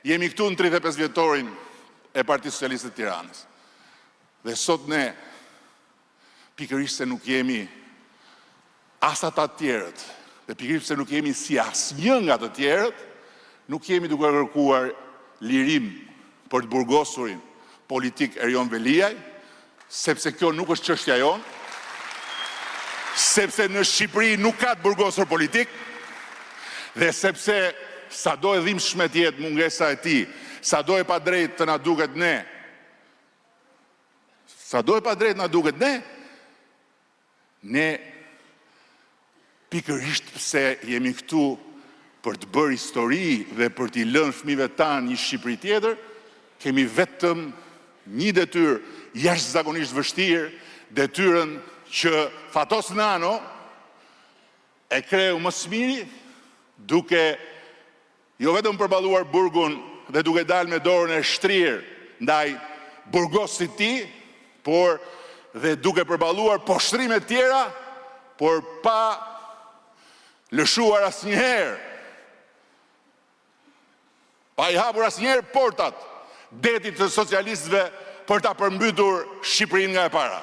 Jemi këtu në 35 vjetorin e Partisë Socialiste të Tiranës. Dhe sot ne, pikërisht se nuk jemi as ata të tjerët, dhe pikërisht se nuk jemi si asnjë nga të tjerët, nuk jemi duke kërkuar lirim për të burgosurin politik Erion Veliaj, sepse kjo nuk është çështja jonë, sepse në Shqipëri nuk ka të burgosur politik, dhe sepse sado e dhimbshme të jetë mungesa e tij, sado e padrejtë të na duket ne, ne pikërisht pse jemi këtu për të bërë histori dhe për t'i lënë fëmijëve tanë një Shqipëri tjetër, kemi vetëm një detyrë jashtëzakonisht vështirë, detyrën që Fatos Nano e kreu më së miri, duke jo vetëm përballuar burgun dhe duke dalë me dorën e shtrirë ndaj burgosit ti, por dhe duke përballuar poshtrime tjera, por pa lëshuar asnjëherë, pa i hapur asnjëherë portat detit të socialistëve për ta përmbytur Shqipërinë nga e para.